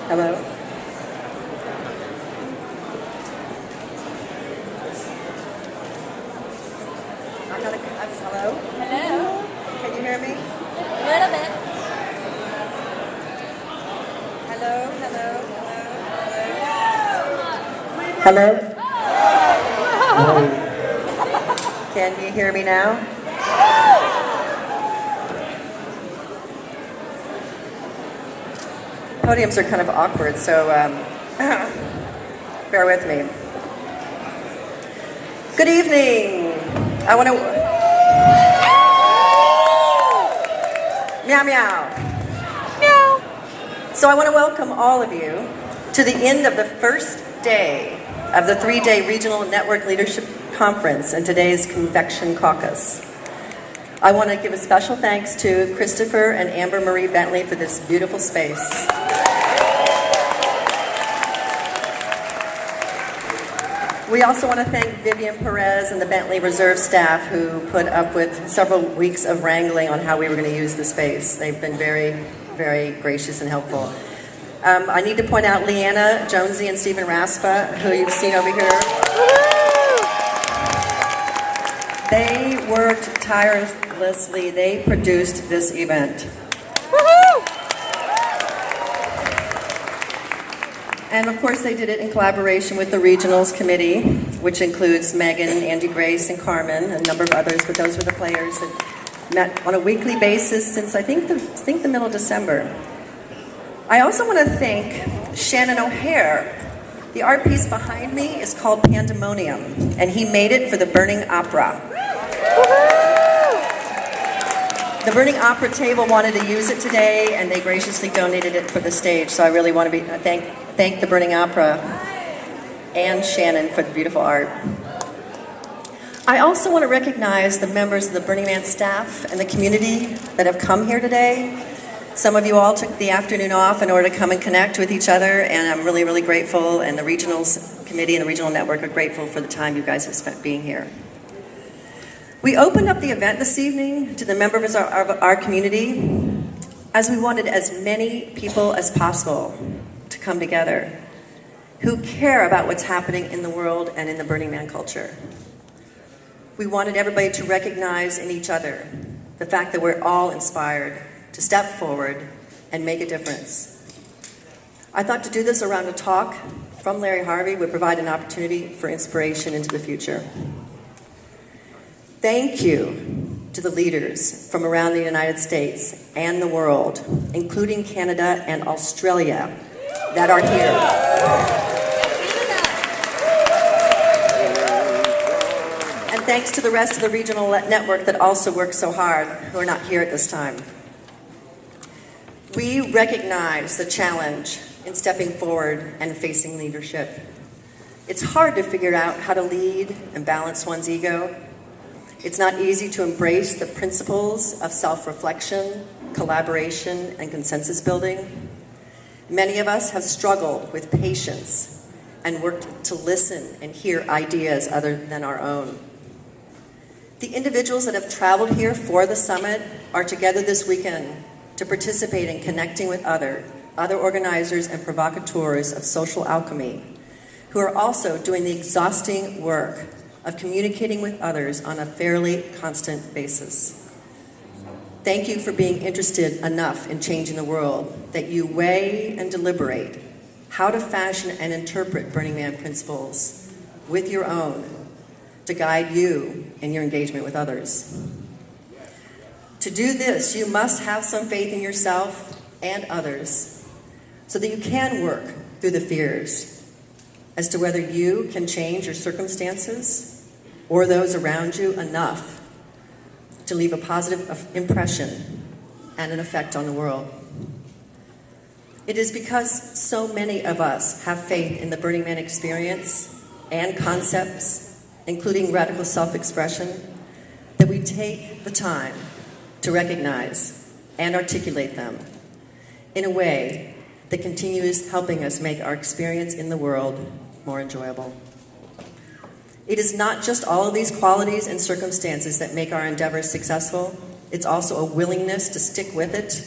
Hello? Hello? Hello? Can you hear me? A little bit. Hello? Hello? Hello? Can you hear me now? Podiums are kind of awkward, so bear with me. Good evening. I want to... Meow, meow. Meow. So I want to welcome all of you to the end of the first day of the 3-day Regional Network Leadership Conference and today's Convection Caucus. I want to give a special thanks to Christopher and Amber Marie Bentley for this beautiful space. We also want to thank Vivian Perez and the Bentley Reserve staff who put up with several weeks of wrangling on how we were going to use the space. They've been very, very gracious and helpful. I need to point out Leanna Jonesy and Stephen Raspa, who you've seen over here. They worked tirelessly. They produced this event. And of course they did it in collaboration with the Regionals Committee, which includes Megan, Andy Grace, and Carmen, and a number of others, but those were the players that met on a weekly basis since I think the middle of December. I also want to thank Shannon O'Hare. The art piece behind me is called Pandemonium, and he made it for the Burning Opera. The Burning Opera table wanted to use it today, and they graciously donated it for the stage, so I really want to thank the Burning Opera and Shannon for the beautiful art. I also want to recognize the members of the Burning Man staff and the community that have come here today. Some of you all took the afternoon off in order to come and connect with each other, and I'm really, really grateful, and the Regionals Committee and the Regional Network are grateful for the time you guys have spent being here. We opened up the event this evening to the members of our community as we wanted as many people as possible to come together who care about what's happening in the world and in the Burning Man culture. We wanted everybody to recognize in each other the fact that we're all inspired to step forward and make a difference. I thought to do this around a talk from Larry Harvey would provide an opportunity for inspiration into the future. Thank you to the leaders from around the United States and the world, including Canada and Australia, that are here. And thanks to the rest of the regional network that also works so hard, who are not here at this time. We recognize the challenge in stepping forward and facing leadership. It's hard to figure out how to lead and balance one's ego. It's not easy to embrace the principles of self-reflection, collaboration, and consensus building. Many of us have struggled with patience and worked to listen and hear ideas other than our own. The individuals that have traveled here for the summit are together this weekend to participate in connecting with other organizers and provocateurs of social alchemy, who are also doing the exhausting work of communicating with others on a fairly constant basis. Thank you for being interested enough in changing the world that you weigh and deliberate how to fashion and interpret Burning Man principles with your own to guide you in your engagement with others. To do this, you must have some faith in yourself and others so that you can work through the fears as to whether you can change your circumstances or those around you enough to leave a positive impression and an effect on the world. It is because so many of us have faith in the Burning Man experience and concepts, including radical self-expression, that we take the time to recognize and articulate them in a way that continues helping us make our experience in the world more enjoyable. It is not just all of these qualities and circumstances that make our endeavors successful. It's also a willingness to stick with it,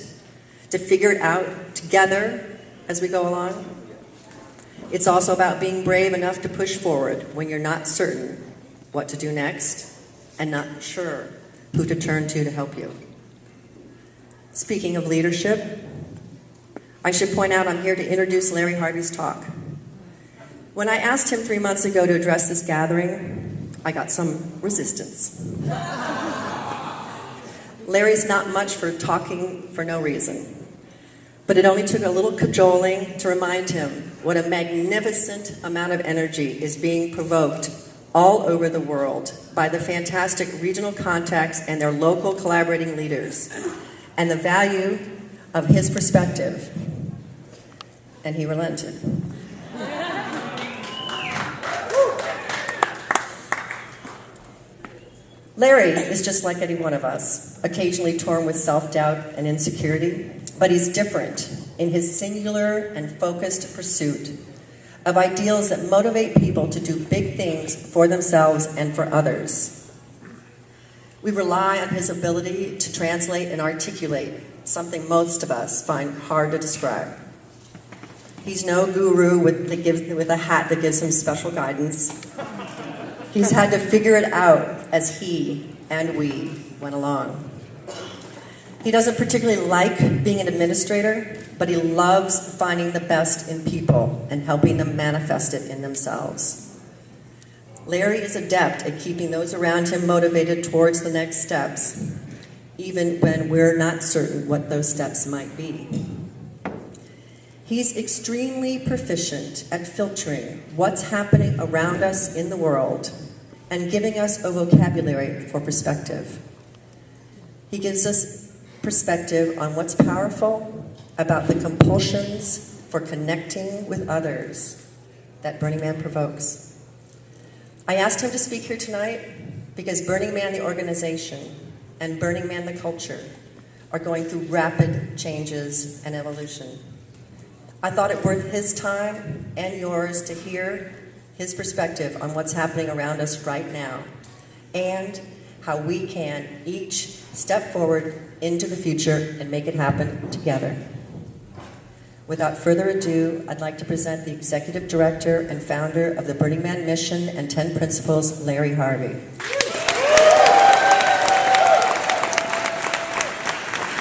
to figure it out together, as we go along. It's also about being brave enough to push forward when you're not certain what to do next and not sure who to turn to help you. Speaking of leadership, I should point out I'm here to introduce Larry Harvey's talk. When I asked him 3 months ago to address this gathering, I got some resistance. Larry's not much for talking for no reason, but it only took a little cajoling to remind him what a magnificent amount of energy is being provoked all over the world by the fantastic regional contacts and their local collaborating leaders, and the value of his perspective. And he relented. Larry is just like any one of us, occasionally torn with self-doubt and insecurity, but he's different in his singular and focused pursuit of ideals that motivate people to do big things for themselves and for others. We rely on his ability to translate and articulate something most of us find hard to describe. He's no guru with a hat that gives him special guidance. He's had to figure it out as he and we went along. He doesn't particularly like being an administrator, but he loves finding the best in people and helping them manifest it in themselves. Larry is adept at keeping those around him motivated towards the next steps, even when we're not certain what those steps might be. He's extremely proficient at filtering what's happening around us in the world and giving us a vocabulary for perspective. He gives us perspective on what's powerful about the compulsions for connecting with others that Burning Man provokes. I asked him to speak here tonight because Burning Man, the organization, and Burning Man, the culture, are going through rapid changes and evolution. I thought it worth his time and yours to hear his perspective on what's happening around us right now and how we can each step forward into the future and make it happen together. Without further ado, I'd like to present the Executive Director and Founder of the Burning Man Mission and 10 Principles, Larry Harvey.